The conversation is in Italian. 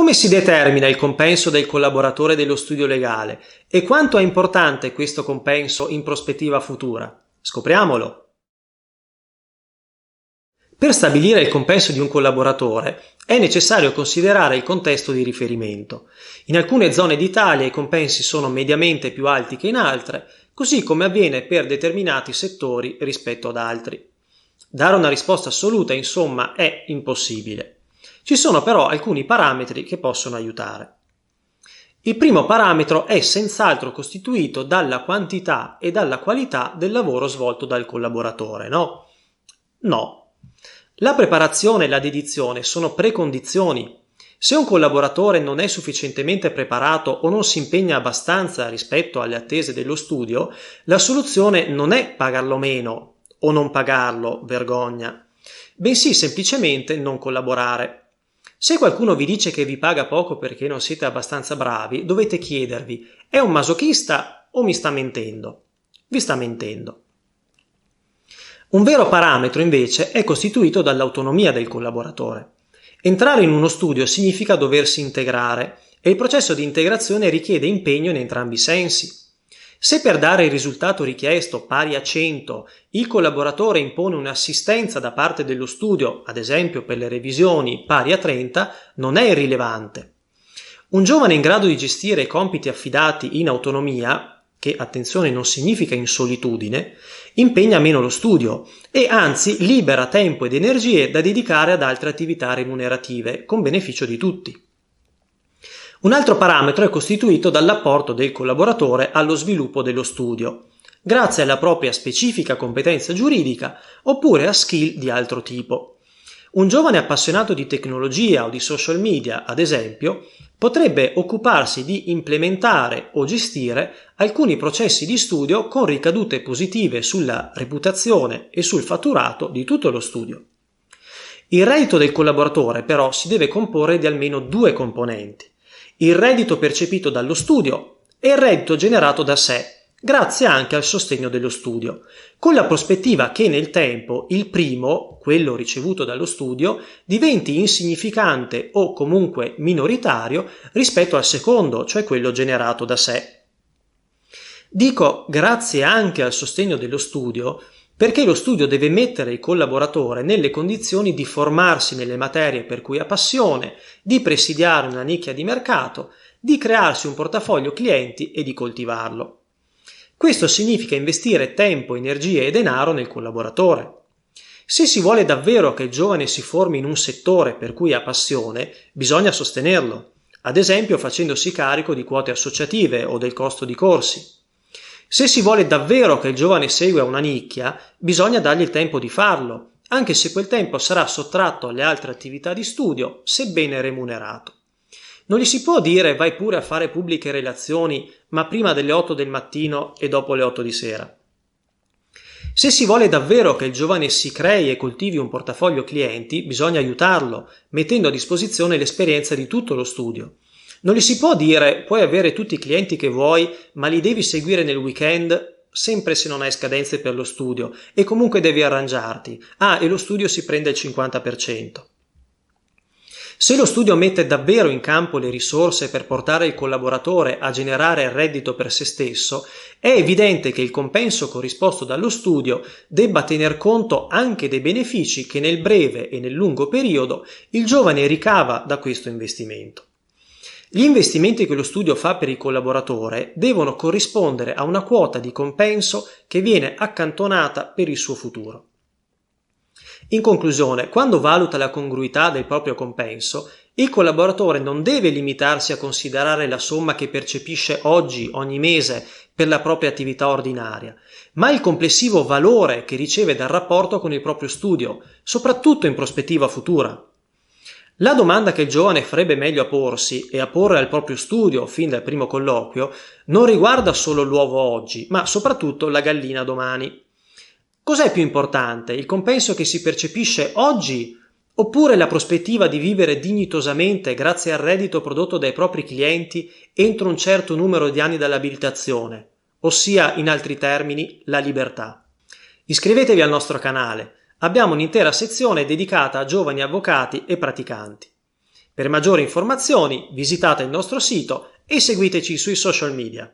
Come si determina il compenso del collaboratore dello studio legale e quanto è importante questo compenso in prospettiva futura? Scopriamolo! Per stabilire il compenso di un collaboratore è necessario considerare il contesto di riferimento. In alcune zone d'Italia i compensi sono mediamente più alti che in altre, così come avviene per determinati settori rispetto ad altri. Dare una risposta assoluta, insomma, è impossibile. Ci sono però alcuni parametri che possono aiutare. Il primo parametro è senz'altro costituito dalla quantità e dalla qualità del lavoro svolto dal collaboratore, no? No. La preparazione e la dedizione sono precondizioni. Se un collaboratore non è sufficientemente preparato o non si impegna abbastanza rispetto alle attese dello studio, la soluzione non è pagarlo meno o non pagarlo, vergogna, bensì semplicemente non collaborare. Se qualcuno vi dice che vi paga poco perché non siete abbastanza bravi, dovete chiedervi: è un masochista o mi sta mentendo? Vi sta mentendo. Un vero parametro invece è costituito dall'autonomia del collaboratore. Entrare in uno studio significa doversi integrare e il processo di integrazione richiede impegno in entrambi i sensi. Se per dare il risultato richiesto pari a 100 il collaboratore impone un'assistenza da parte dello studio, ad esempio per le revisioni, pari a 30, non è irrilevante. Un giovane in grado di gestire i compiti affidati in autonomia, che attenzione non significa in solitudine, impegna meno lo studio e anzi libera tempo ed energie da dedicare ad altre attività remunerative, con beneficio di tutti. Un altro parametro è costituito dall'apporto del collaboratore allo sviluppo dello studio, grazie alla propria specifica competenza giuridica oppure a skill di altro tipo. Un giovane appassionato di tecnologia o di social media, ad esempio, potrebbe occuparsi di implementare o gestire alcuni processi di studio con ricadute positive sulla reputazione e sul fatturato di tutto lo studio. Il reddito del collaboratore però si deve comporre di almeno due componenti: il reddito percepito dallo studio e il reddito generato da sé, grazie anche al sostegno dello studio, con la prospettiva che nel tempo il primo, quello ricevuto dallo studio, diventi insignificante o comunque minoritario rispetto al secondo, cioè quello generato da sé. Dico grazie anche al sostegno dello studio perché lo studio deve mettere il collaboratore nelle condizioni di formarsi nelle materie per cui ha passione, di presidiare una nicchia di mercato, di crearsi un portafoglio clienti e di coltivarlo. Questo significa investire tempo, energie e denaro nel collaboratore. Se si vuole davvero che il giovane si formi in un settore per cui ha passione, bisogna sostenerlo, ad esempio facendosi carico di quote associative o del costo di corsi. Se si vuole davvero che il giovane segua una nicchia, bisogna dargli il tempo di farlo, anche se quel tempo sarà sottratto alle altre attività di studio, sebbene remunerato. Non gli si può dire vai pure a fare pubbliche relazioni, ma prima delle 8 del mattino e dopo le 8 di sera. Se si vuole davvero che il giovane si crei e coltivi un portafoglio clienti, bisogna aiutarlo, mettendo a disposizione l'esperienza di tutto lo studio. Non gli si può dire puoi avere tutti i clienti che vuoi, ma li devi seguire nel weekend, sempre se non hai scadenze per lo studio, e comunque devi arrangiarti. E lo studio si prende il 50%. Se lo studio mette davvero in campo le risorse per portare il collaboratore a generare il reddito per se stesso, è evidente che il compenso corrisposto dallo studio debba tener conto anche dei benefici che nel breve e nel lungo periodo il giovane ricava da questo investimento. Gli investimenti che lo studio fa per il collaboratore devono corrispondere a una quota di compenso che viene accantonata per il suo futuro. In conclusione, quando valuta la congruità del proprio compenso, il collaboratore non deve limitarsi a considerare la somma che percepisce oggi, ogni mese, per la propria attività ordinaria, ma il complessivo valore che riceve dal rapporto con il proprio studio, soprattutto in prospettiva futura. La domanda che il giovane farebbe meglio a porsi e a porre al proprio studio fin dal primo colloquio non riguarda solo l'uovo oggi, ma soprattutto la gallina domani. Cos'è più importante, il compenso che si percepisce oggi oppure la prospettiva di vivere dignitosamente grazie al reddito prodotto dai propri clienti entro un certo numero di anni dall'abilitazione, ossia, in altri termini, la libertà? Iscrivetevi al nostro canale, abbiamo un'intera sezione dedicata a giovani avvocati e praticanti. Per maggiori informazioni visitate il nostro sito e seguiteci sui social media.